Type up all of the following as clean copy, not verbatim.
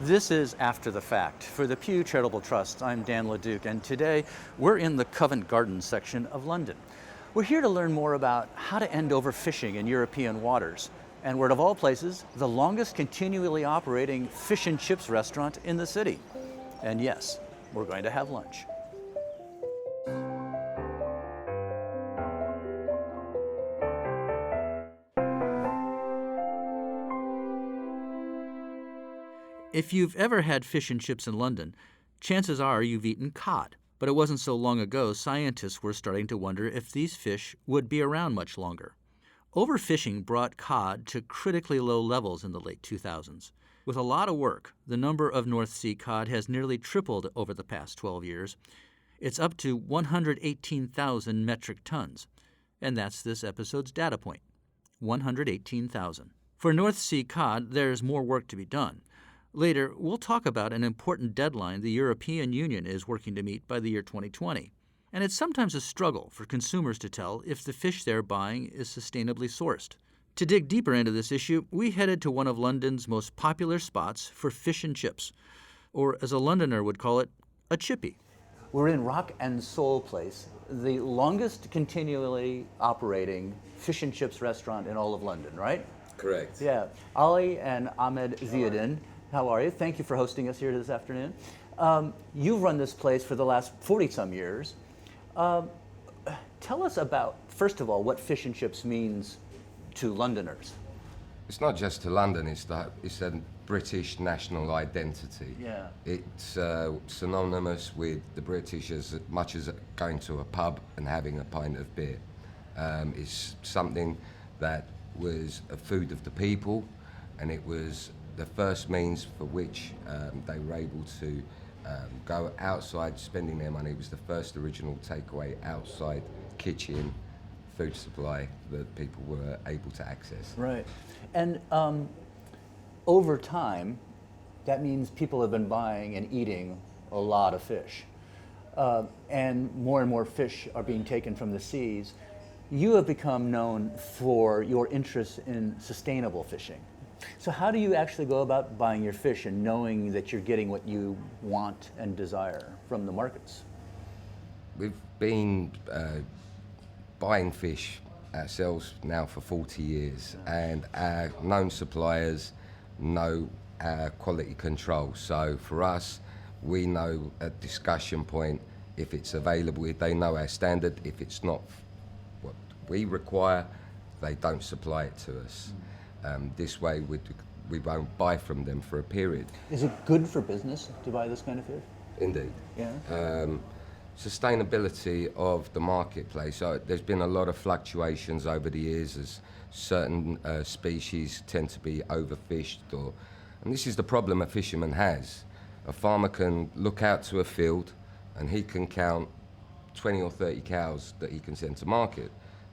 This is After the Fact. For the Pew Charitable Trust, I'm Dan LeDuc, and today we're in the Covent Garden section of London. We're here to learn more about how to end overfishing in European waters, and we're, of all places, the longest continually operating fish and chips restaurant in the city. And yes, we're going to have lunch. If you've ever had fish and chips in London, chances are you've eaten cod. But it wasn't so long ago scientists were starting to wonder if these fish would be around much longer. Overfishing brought cod to critically low levels in the late 2000s. With a lot of work, the number of North Sea cod has nearly tripled over the past 12 years. It's up to 118,000 metric tons. And that's this episode's data point, 118,000. For North Sea cod, there's more work to be done. Later, we'll talk about an important deadline the European Union is working to meet by the year 2020. And it's sometimes a struggle for consumers to tell if the fish they're buying is sustainably sourced. To dig deeper into this issue, we headed to one of London's most popular spots for fish and chips, or as a Londoner would call it, a chippy. We're in Rock and Soul Place, the longest continually operating fish and chips restaurant in all of London, right? Correct. Yeah. Ali and Ahmed Ziadin. How are you? Thank you for hosting us here this afternoon. You've run this place for the last 40-some years. Tell us about, first of all, what fish and chips means to Londoners. It's not just to London, it's a British national identity. Yeah. It's synonymous with the British as much as going to a pub and having a pint of beer. It's something that was a food of the people, and it was the first means for which they were able to go outside spending their money. It was the first original takeaway outside kitchen food supply that people were able to access. Right. And over time, that means people have been buying and eating a lot of fish. And more fish are being taken from the seas. You have become known for your interest in sustainable fishing. So how do you actually go about buying your fish and knowing that you're getting what you want and desire from the markets? We've been buying fish ourselves now for 40 years, and our known suppliers know our quality control. So for us, we know at discussion point if it's available, if they know our standard. If it's not what we require, they don't supply it to us. This way we won't buy from them for a period. Is it good for business to buy this kind of fish? Indeed. Yeah. Sustainability of the marketplace. So there's been a lot of fluctuations over the years as certain species tend to be overfished, and this is the problem a fisherman has. A farmer can look out to a field and he can count 20 or 30 cows that he can send to market.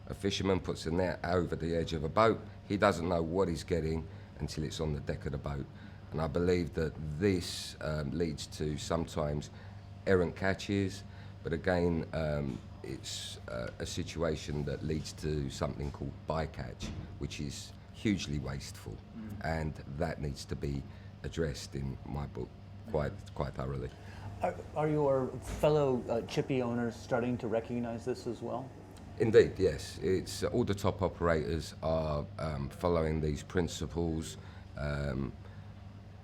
A fisherman puts a net over the edge of a boat. He doesn't know what he's getting until it's on the deck of the boat. And I believe that this leads to sometimes errant catches, but again, it's a situation that leads to something called bycatch, which is hugely wasteful, and that needs to be addressed in my book quite thoroughly. Are your fellow chippy owners starting to recognize this as well? Indeed, yes. It's all the top operators are following these principles, and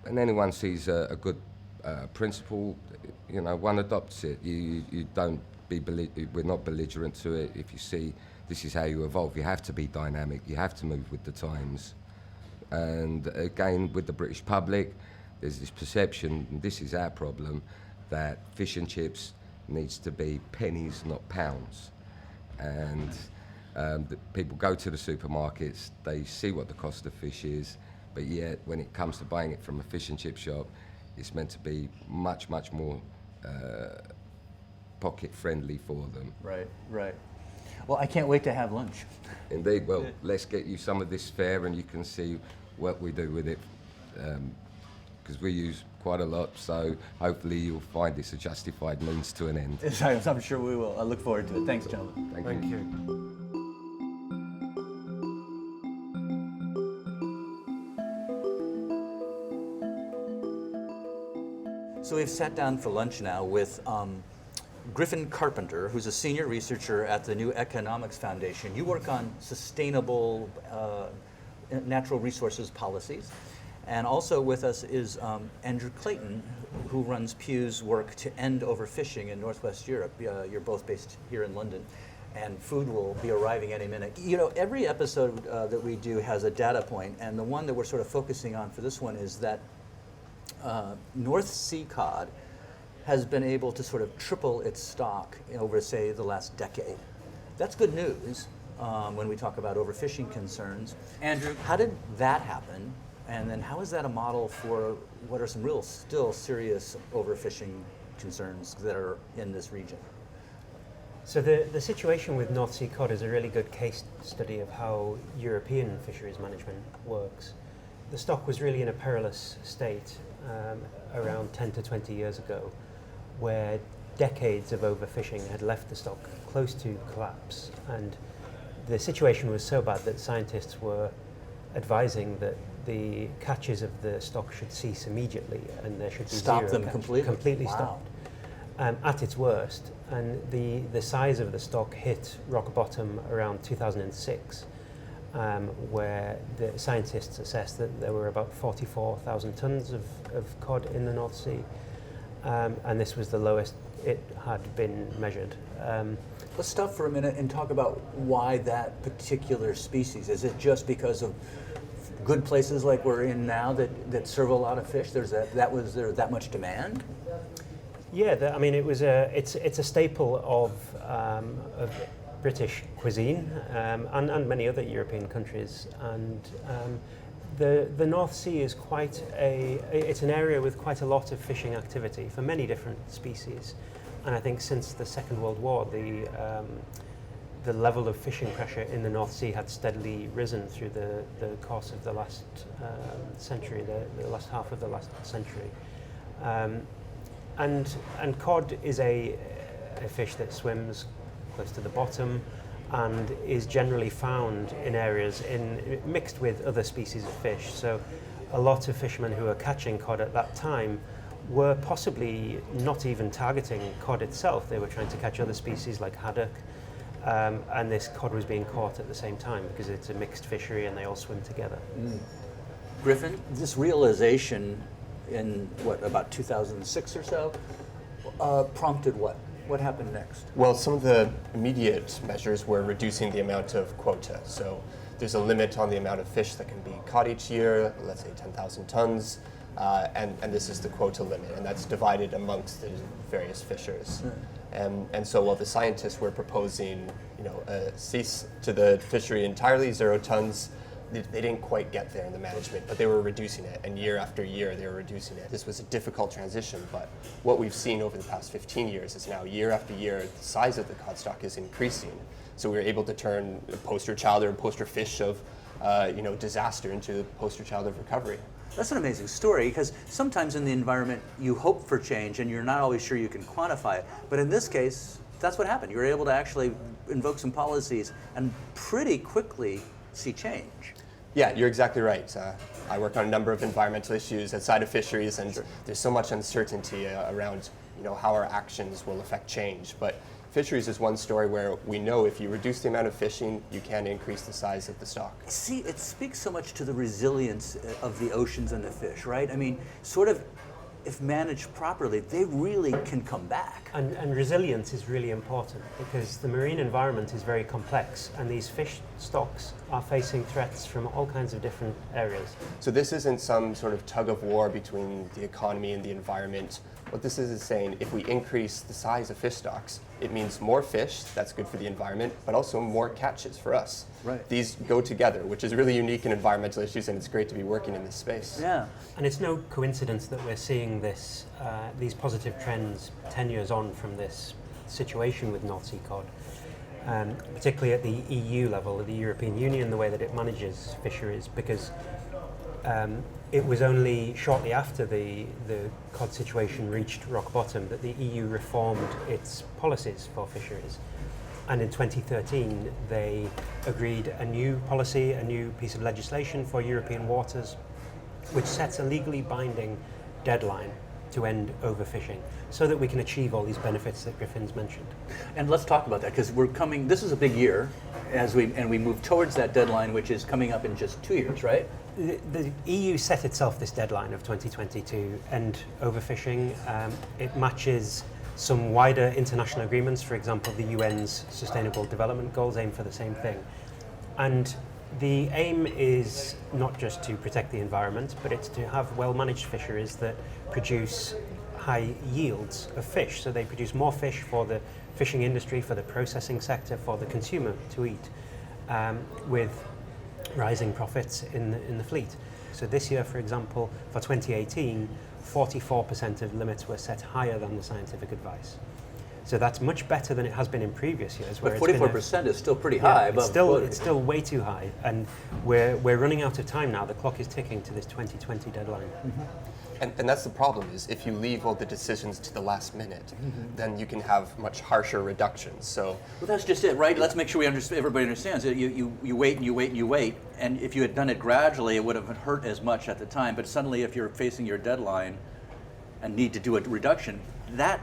anyone sees a good principle, one adopts it. You don't we're not belligerent to it. If you see this is how you evolve, you have to be dynamic. You have to move with the times. And again, with the British public, there's this perception, and this is our problem, that fish and chips needs to be pennies, not pounds. And people go to the supermarkets, they see what the cost of fish is, but yet when it comes to buying it from a fish and chip shop, it's meant to be much more pocket friendly for them. Right. Well, I can't wait to have lunch. Indeed. Well, let's get you some of this fare and you can see what we do with it, because we use quite a lot, so hopefully you'll find this a justified means to an end. I'm sure we will. I look forward to it. Thanks, gentlemen. Thank you. So we've sat down for lunch now with Griffin Carpenter, who's a senior researcher at the New Economics Foundation. You work on sustainable natural resources policies. And also with us is Andrew Clayton, who runs Pew's work to end overfishing in Northwest Europe. You're both based here in London, and food will be arriving any minute. You know, every episode that we do has a data point, and the one that we're sort of focusing on for this one is that North Sea Cod has been able to sort of triple its stock over, say, the last decade. That's good news when we talk about overfishing concerns. Andrew, how did that happen? And then how is that a model for what are some real, still serious overfishing concerns that are in this region? So the situation with North Sea cod is a really good case study of how European fisheries management works. The stock was really in a perilous state around 10 to 20 years ago, where decades of overfishing had left the stock close to collapse. And the situation was so bad that scientists were advising that the catches of the stock should cease immediately and there should be stop zero them catch. completely. Wow. Stopped at its worst. And the size of the stock hit rock bottom around 2006, where the scientists assessed that there were about 44,000 tons of cod in the North Sea, and this was the lowest it had been measured. Let's stop for a minute and talk about why that particular species. Is it just because of good places like we're in now that serve a lot of fish? Was there that much demand? Yeah, I mean, it's a staple of British cuisine and many other European countries, and the North Sea is it's an area with quite a lot of fishing activity for many different species, and I think since the Second World War, the level of fishing pressure in the North Sea had steadily risen through the course of the last century, the last half of the last century. And cod is a fish that swims close to the bottom and is generally found in areas mixed with other species of fish. So a lot of fishermen who were catching cod at that time were possibly not even targeting cod itself. They were trying to catch other species like haddock, and this cod was being caught at the same time because it's a mixed fishery and they all swim together. Griffin, this realization in about 2006 or so, prompted what? What happened next? Well, some of the immediate measures were reducing the amount of quota. So there's a limit on the amount of fish that can be caught each year, let's say 10,000 tons, and this is the quota limit, and that's divided amongst the various fishers. And so while the scientists were proposing, a cease to the fishery entirely, 0 tons, they didn't quite get there in the management, but they were reducing it, and year after year they were reducing it. This was a difficult transition, but what we've seen over the past 15 years is now year after year, the size of the cod stock is increasing. So we were able to turn a poster child or a poster fish of disaster into a poster child of recovery. That's an amazing story, because sometimes in the environment you hope for change and you're not always sure you can quantify it. But in this case, that's what happened. You were able to actually invoke some policies and pretty quickly see change. Yeah, you're exactly right. I work on a number of environmental issues outside of fisheries, and there's so much uncertainty around how our actions will affect change. But fisheries is one story where we know if you reduce the amount of fishing, you can increase the size of the stock. See, it speaks so much to the resilience of the oceans and the fish, right? I mean, sort of, if managed properly, they really can come back. And resilience is really important because the marine environment is very complex, and these fish stocks are facing threats from all kinds of different areas. So this isn't some sort of tug of war between the economy and the environment. What this is saying, if we increase the size of fish stocks, it means more fish, that's good for the environment, but also more catches for us. Right. These go together, which is really unique in environmental issues, and it's great to be working in this space. Yeah. And it's no coincidence that we're seeing these positive trends 10 years on from this situation with North Sea cod, particularly at the EU level, the European Union, the way that it manages fisheries, because it was only shortly after the cod situation reached rock bottom that the EU reformed its policies for fisheries. And in 2013, they agreed a new policy, a new piece of legislation for European waters, which sets a legally binding deadline to end overfishing so that we can achieve all these benefits that Griffin's mentioned. And let's talk about that, because this is a big year and we move towards that deadline, which is coming up in just 2 years, right? The EU set itself this deadline of 2020 to end overfishing. It matches some wider international agreements. For example, the UN's Sustainable Development Goals aim for the same thing. And the aim is not just to protect the environment, but it's to have well-managed fisheries that produce high yields of fish. So they produce more fish for the fishing industry, for the processing sector, for the consumer to eat, with rising profits in the fleet. So this year, for example, for 2018, 44% of limits were set higher than the scientific advice. So that's much better than it has been in previous years. But 44% is still pretty high. It's still way too high, and we're running out of time now. The clock is ticking to this 2020 deadline. Mm-hmm. And that's the problem, is if you leave all the decisions to the last minute, then you can have much harsher reductions. So, well, that's just it, right? Let's make sure everybody understands it. You wait and you wait and you wait, and if you had done it gradually, it would have hurt as much at the time. But suddenly, if you're facing your deadline and need to do a reduction, that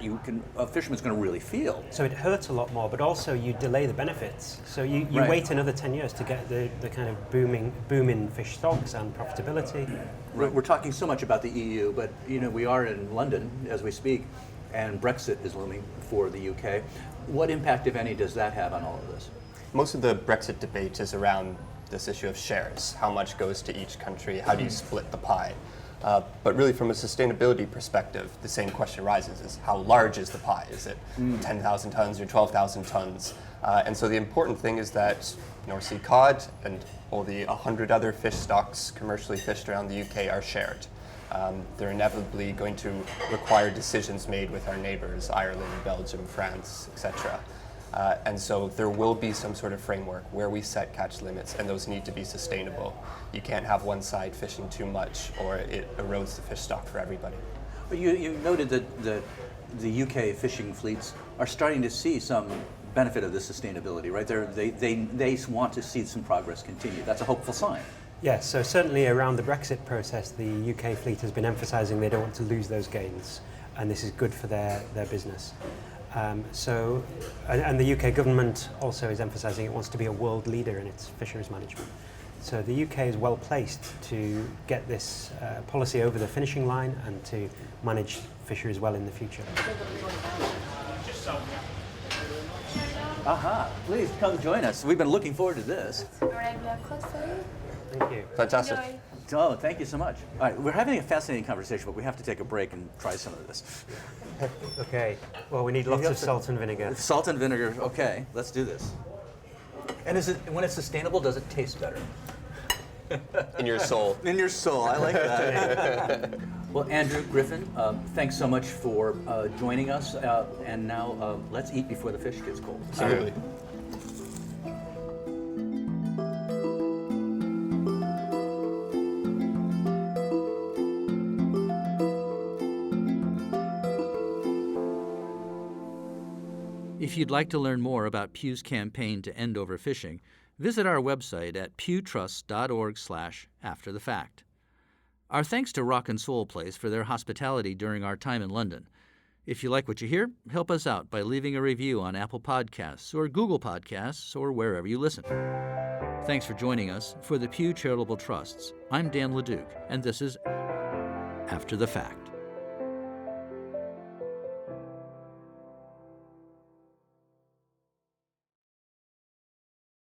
a fisherman's going to really feel. So it hurts a lot more, but also you delay the benefits. So you Right. wait another 10 years to get the kind of boom in fish stocks and profitability. We're talking so much about the EU, but we are in London as we speak, and Brexit is looming for the UK. What impact, if any, does that have on all of this? most of the Brexit debate is around this issue of shares. How much goes to each country? How do you split the pie? But really, from a sustainability perspective, the same question arises: is how large is the pie? Is it 10,000 tons or 12,000 tons? And so the important thing is that North Sea cod and all the 100 other fish stocks commercially fished around the UK are shared. They're inevitably going to require decisions made with our neighbors, Ireland, Belgium, France, etc. And so there will be some sort of framework where we set catch limits, and those need to be sustainable. You can't have one side fishing too much, or it erodes the fish stock for everybody. But you noted that the UK fishing fleets are starting to see some benefit of this sustainability, right? They want to see some progress continue. That's a hopeful sign. Yes, so certainly around the Brexit process, the UK fleet has been emphasising they don't want to lose those gains, and this is good for their business. And the UK government also is emphasising it wants to be a world leader in its fisheries management. So the UK is well placed to get this policy over the finishing line and to manage fisheries well in the future. Aha, please come join us. We've been looking forward to this. Regular code for you. Thank you. Fantastic. Enjoy. Oh, thank you so much. All right, we're having a fascinating conversation, but we have to take a break and try some of this. Okay, well, we need lots of salt and vinegar. Salt and vinegar, okay, let's do this. And when it's sustainable, does it taste better? In your soul. In your soul, I like that. Well, Andrew Griffin, thanks so much for joining us. And now let's eat before the fish gets cold. Absolutely. If you'd like to learn more about Pew's campaign to end overfishing, visit our website at pewtrust.org/afterthefact. Our thanks to Rock and Soul Place for their hospitality during our time in London. If you like what you hear, help us out by leaving a review on Apple Podcasts or Google Podcasts or wherever you listen. Thanks for joining us. For the Pew Charitable Trusts, I'm Dan LeDuc, and this is After the Fact.